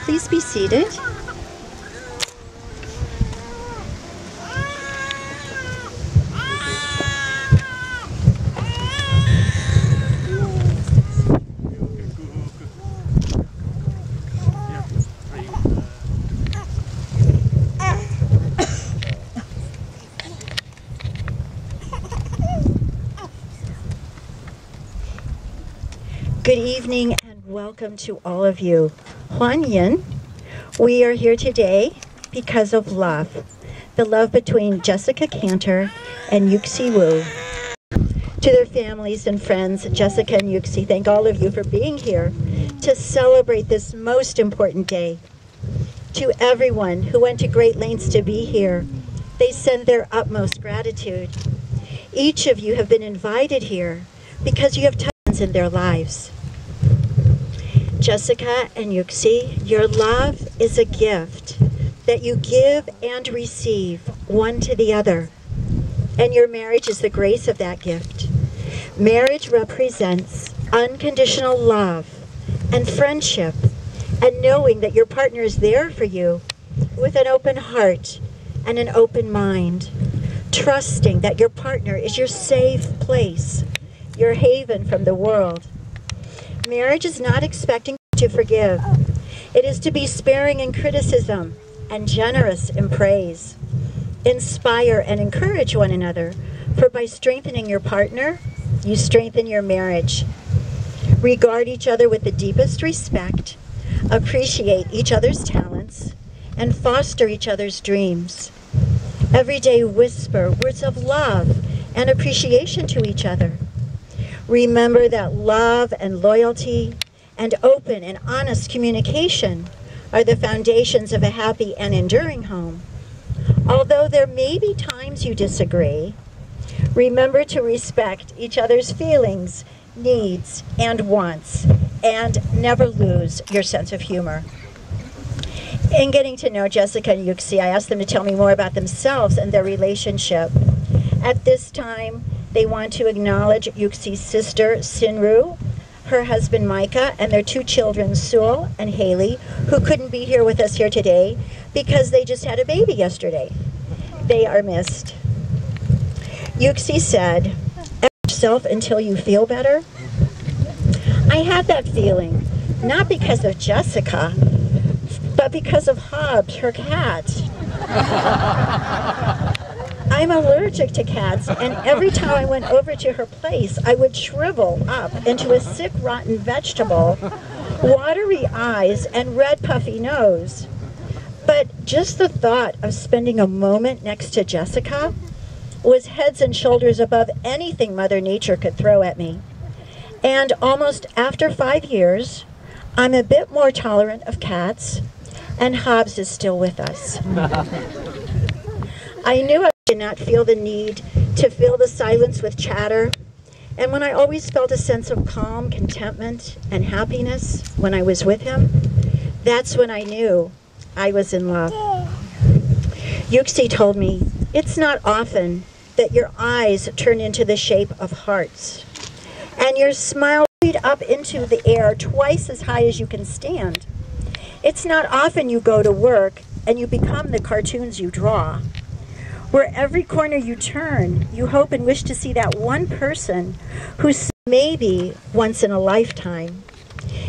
Please be seated. Good evening and welcome to all of you. Huan Yin. We are here today because of love. The love between Jessica Cantor and Youxi Wu. To their families and friends, Jessica and Youxi, thank all of you for being here to celebrate this most important day. To everyone who went to great lengths to be here, they send their utmost gratitude. Each of you have been invited here because you have tons in their lives. Jessica and Youxi, your love is a gift that you give and receive one to the other. And your marriage is the grace of that gift. Marriage represents unconditional love and friendship and knowing that your partner is there for you with an open heart and an open mind. Trusting that your partner is your safe place, your haven from the world. Marriage is not expecting to forgive. It is to be sparing in criticism and generous in praise. Inspire and encourage one another, for by strengthening your partner, you strengthen your marriage. Regard each other with the deepest respect, appreciate each other's talents, and foster each other's dreams. Every day whisper words of love and appreciation to each other. Remember that love and loyalty and open and honest communication are the foundations of a happy and enduring home. Although there may be times you disagree, remember to respect each other's feelings, needs, and wants, and never lose your sense of humor. In getting to know Jessica and Youxi, I asked them to tell me more about themselves and their relationship. At this time, they want to acknowledge Youxi's sister, Sinru, her husband, Micah, and their two children, Sul and Haley, who couldn't be here with us here today because they just had a baby yesterday. They are missed. Youxi said, yourself until you feel better? I had that feeling, not because of Jessica, but because of Hobbs, her cat. I'm allergic to cats, and every time I went over to her place, I would shrivel up into a sick, rotten vegetable, watery eyes, and red, puffy nose. But just the thought of spending a moment next to Jessica was heads and shoulders above anything Mother Nature could throw at me. And almost after 5 years, I'm a bit more tolerant of cats, and Hobbs is still with us. I knew I did not feel the need to fill the silence with chatter, and when I always felt a sense of calm, contentment, and happiness when I was with him, that's when I knew I was in love. Youxi told me, it's not often that your eyes turn into the shape of hearts, and your smile lead up into the air twice as high as you can stand. It's not often you go to work and you become the cartoons you draw. Where every corner you turn, you hope and wish to see that one person who's maybe once in a lifetime.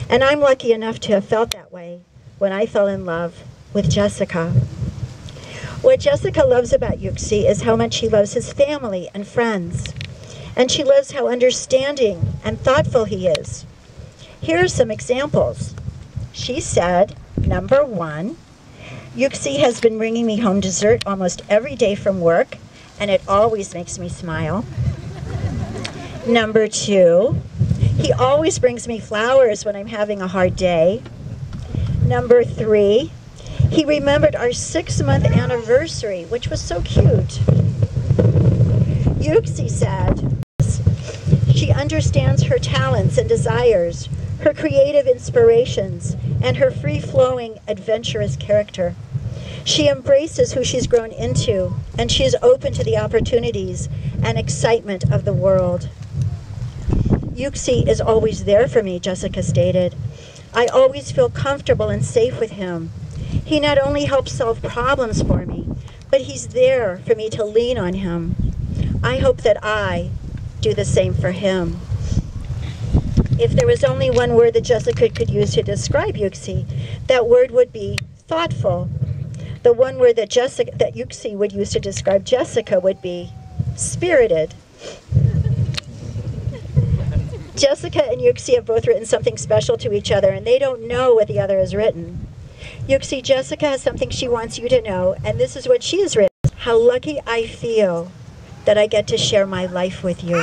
And I'm lucky enough to have felt that way when I fell in love with Jessica. What Jessica loves about Youxi is how much he loves his family and friends. And she loves how understanding and thoughtful he is. Here are some examples. She said, number 1, Youxi has been bringing me home dessert almost every day from work, and it always makes me smile. Number 2, he always brings me flowers when I'm having a hard day. Number 3, he remembered our 6-month anniversary, which was so cute. Youxi said, she understands her talents and desires, her creative inspirations, and her free-flowing, adventurous character. She embraces who she's grown into, and she is open to the opportunities and excitement of the world. Youxi is always there for me, Jessica stated. I always feel comfortable and safe with him. He not only helps solve problems for me, but he's there for me to lean on him. I hope that I do the same for him. If there was only one word that Jessica could use to describe Youxi, that word would be thoughtful. The one word that Youxi would use to describe Jessica would be spirited. Jessica and Youxi have both written something special to each other, and they don't know what the other has written. Youxi, Jessica has something she wants you to know, and this is what she has written. How lucky I feel that I get to share my life with you.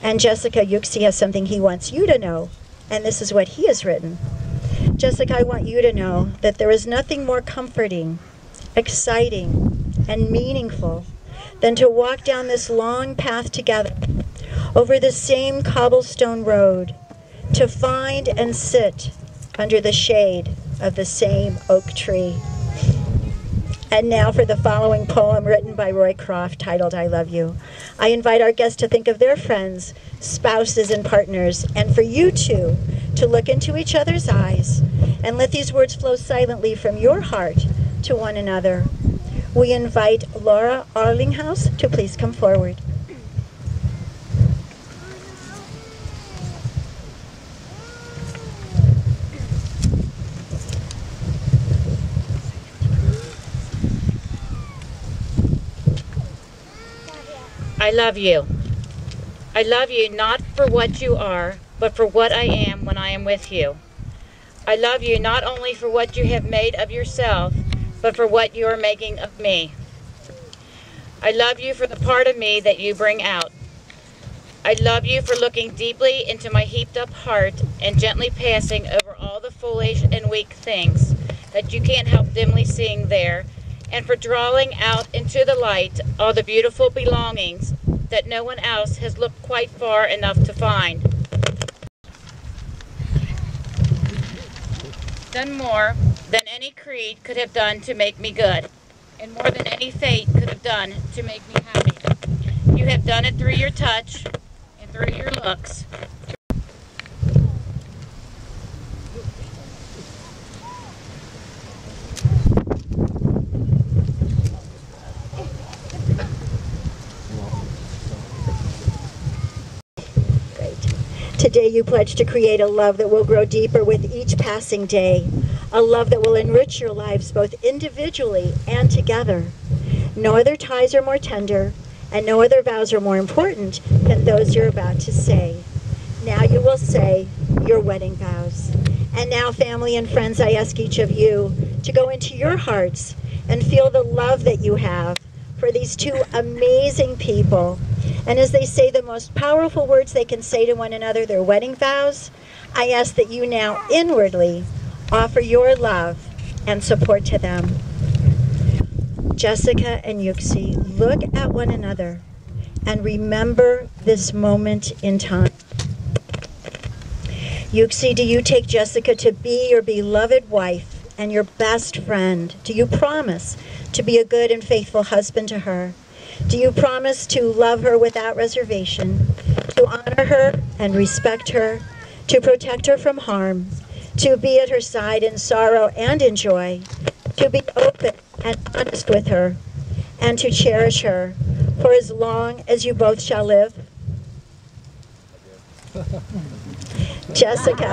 And Jessica, Youxi has something he wants you to know, and this is what he has written. Jessica, I want you to know that there is nothing more comforting, exciting, and meaningful than to walk down this long path together over the same cobblestone road, to find and sit under the shade of the same oak tree. And now for the following poem written by Roy Croft, titled I Love You. I invite our guests to think of their friends, spouses, and partners, and for you two to look into each other's eyes and let these words flow silently from your heart to one another. We invite Laura Arlinghouse to please come forward. I love you. I love you not for what you are, but for what I am when I am with you. I love you not only for what you have made of yourself, but for what you are making of me. I love you for the part of me that you bring out. I love you for looking deeply into my heaped up heart and gently passing over all the foolish and weak things that you can't help dimly seeing there, and for drawing out into the light all the beautiful belongings that no one else has looked quite far enough to find. Done more than any creed could have done to make me good, and more than any fate could have done to make me happy. You have done it through your touch and through your looks. Today you pledge to create a love that will grow deeper with each passing day, a love that will enrich your lives both individually and together. No other ties are more tender, and no other vows are more important than those you're about to say. Now you will say your wedding vows. And now, family and friends, I ask each of you to go into your hearts and feel the love that you have for these two amazing people. And as they say the most powerful words they can say to one another, their wedding vows, I ask that you now inwardly offer your love and support to them. Jessica and Youxi, look at one another and remember this moment in time. Youxi, do you take Jessica to be your beloved wife and your best friend? Do you promise to be a good and faithful husband to her? Do you promise to love her without reservation, to honor her and respect her, to protect her from harm, to be at her side in sorrow and in joy, to be open and honest with her, and to cherish her for as long as you both shall live? Jessica.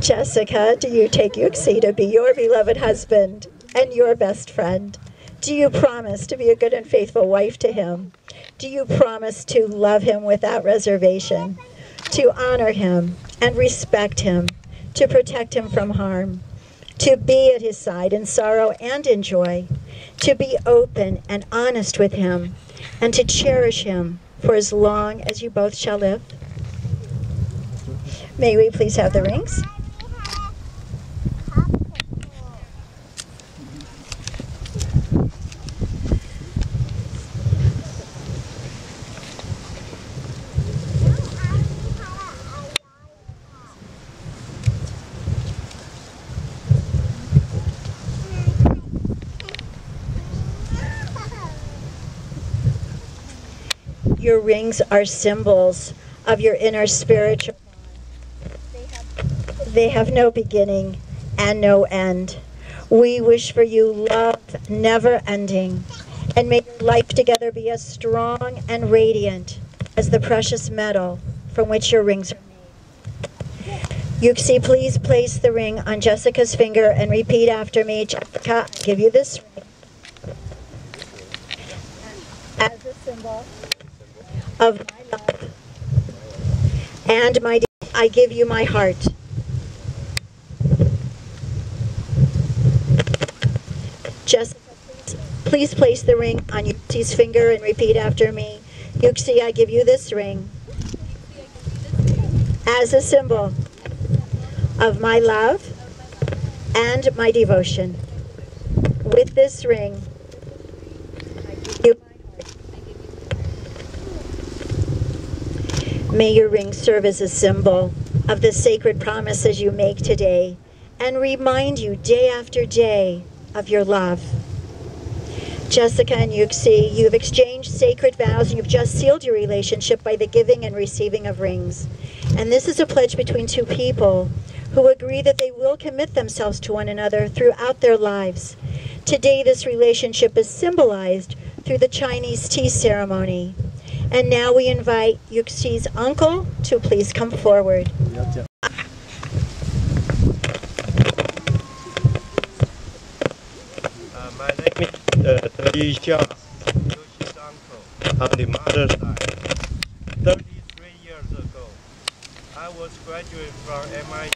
Jessica, do you take Youxi to be your beloved husband and your best friend? Do you promise to be a good and faithful wife to him? Do you promise to love him without reservation, to honor him and respect him, to protect him from harm, to be at his side in sorrow and in joy, to be open and honest with him, and to cherish him for as long as you both shall live? May we please have the rings? Your rings are symbols of your inner spiritual. They have no beginning and no end. We wish for you love never ending, and may your life together be as strong and radiant as the precious metal from which your rings are made. Youxi, please place the ring on Jessica's finger and repeat after me. Jessica, I give you this ring as a symbol of my love and my I give you my heart. Jessica, please place the ring on Youxi's finger and repeat after me. Youxi, I give you this ring as a symbol of my love and my devotion. With this ring, I give you May your ring serve as a symbol of the sacred promises you make today and remind you day after day of your love. Jessica and Youxi, you've exchanged sacred vows and you've just sealed your relationship by the giving and receiving of rings. And this is a pledge between two people who agree that they will commit themselves to one another throughout their lives. Today, this relationship is symbolized through the Chinese tea ceremony. And now we invite Youxi's uncle to please come forward. My name is Youxi's uncle on the mother's side. 33 years ago, I was graduate from MIT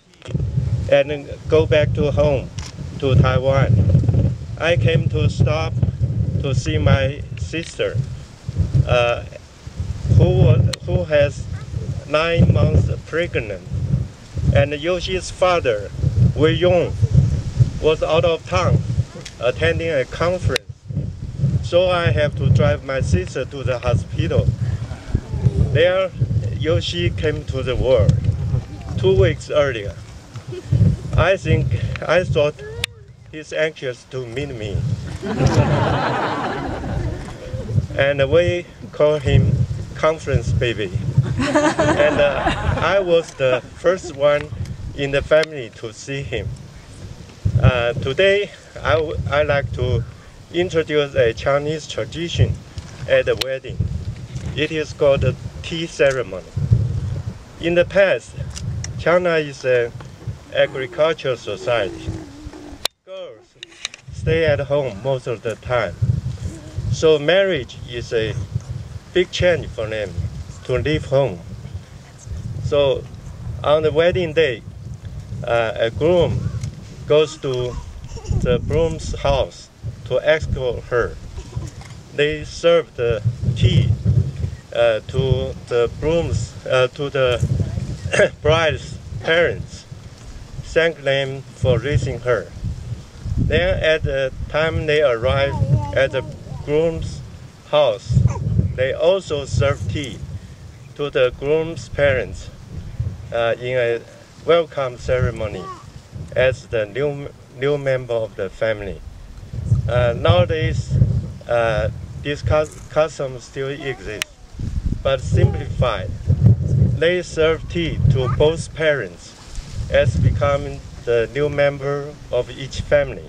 and go back to home, to Taiwan. I came to stop to see my sister, who has 9 months pregnant. And Youxi's father, Wei Yong, was out of town attending a conference. So I have to drive my sister to the hospital. There, Youxi came to the world 2 weeks earlier. I thought he's anxious to meet me. And we call him conference baby. And I was the first one in the family to see him. Today, I like to introduce a Chinese tradition at the wedding. It is called the tea ceremony. In the past, China is an agricultural society. Girls stay at home most of the time. So marriage is a big change for them to leave home. So on the wedding day, a groom goes to the groom's house to escort her. They serve the tea to the bride's parents, thank them for raising her. Then at the time they arrive at the groom's house, they also serve tea to the groom's parents in a welcome ceremony as the new member of the family. Nowadays, this custom still exists, but simplified. They serve tea to both parents as becoming the new member of each family.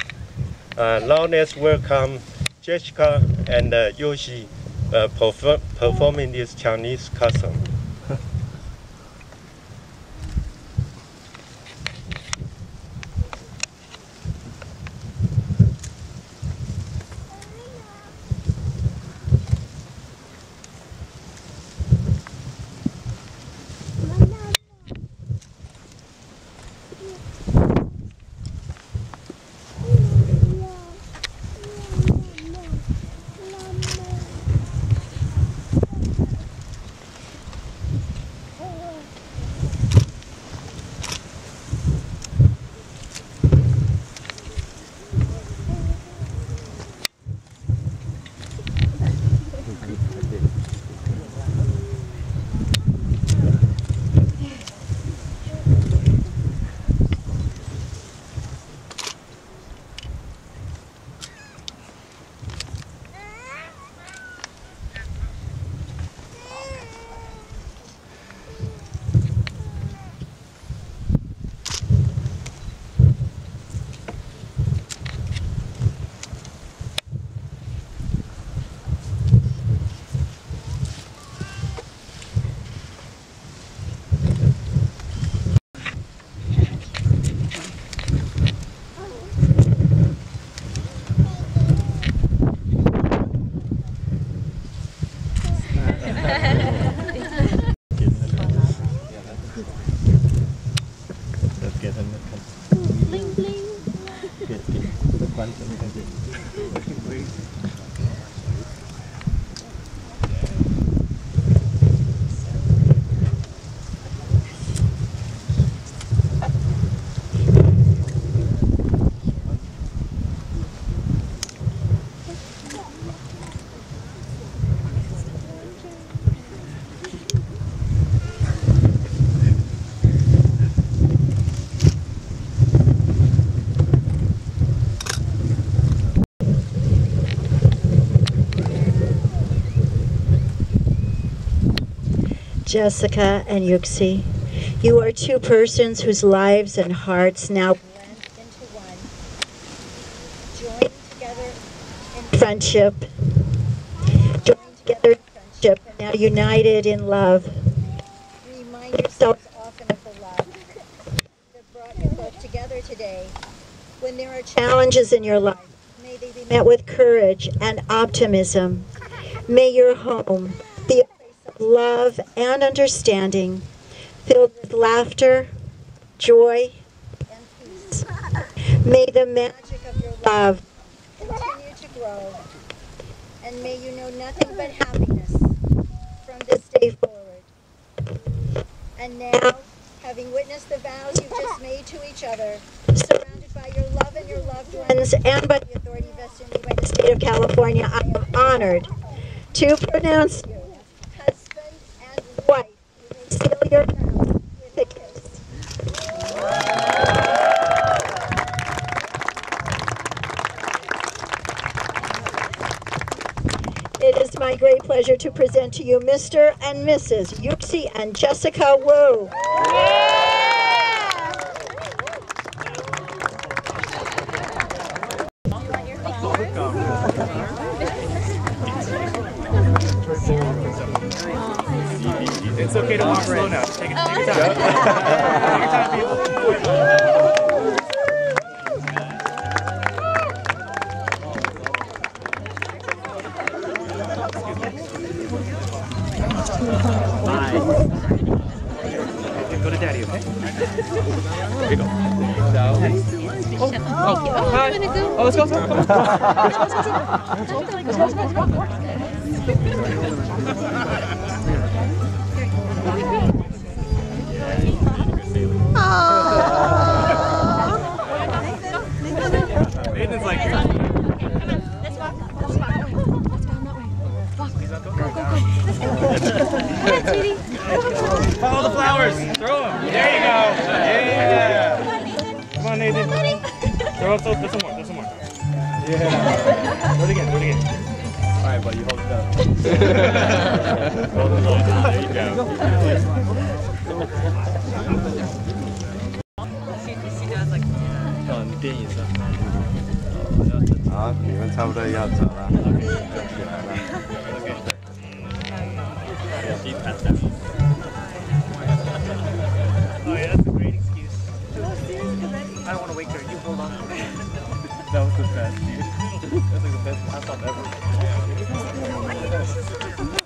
Now let's welcome Jessica and Youxi performing this Chinese custom. Jessica and Youxi, you are two persons whose lives and hearts now blend into one, joined together in friendship, and now united in love. Remind yourselves often of the love that brought you both together today. When there are challenges in your life, may they be met with courage and optimism. May your home be a place of love and understanding, filled with laughter, joy, and peace. May the magic of your love continue to grow, and may you know nothing but happiness from this day forward. And now, having witnessed the vows you've just made to each other, surrounded by your love and your loved ones, and by the authority vested in me by the state of California, I am honored to pronounce you husband and wife. You may seal your vows with a kiss. It is my great pleasure to present to you Mr. and Mrs. Youxi and Jessica Wu. It's okay to walk slow now. Take your time. Take your time, people. Go to daddy, okay? Here you go. Oh, hi. Oh, let's go. Come on. Nathan's like, follow the flowers. Throw them. There you go. Yeah. Come on, Nathan. Throw up. There's some more. There's some more. Yeah. Do it again. Do it again. All right, buddy. Hold it up. Hold it up. There you go. Oh, 你电影上。好，你们差不多要走了。Oh yeah, that's a great excuse. I don't want to wait there. You hold on. That was the best, dude. That's like the best pop-up ever.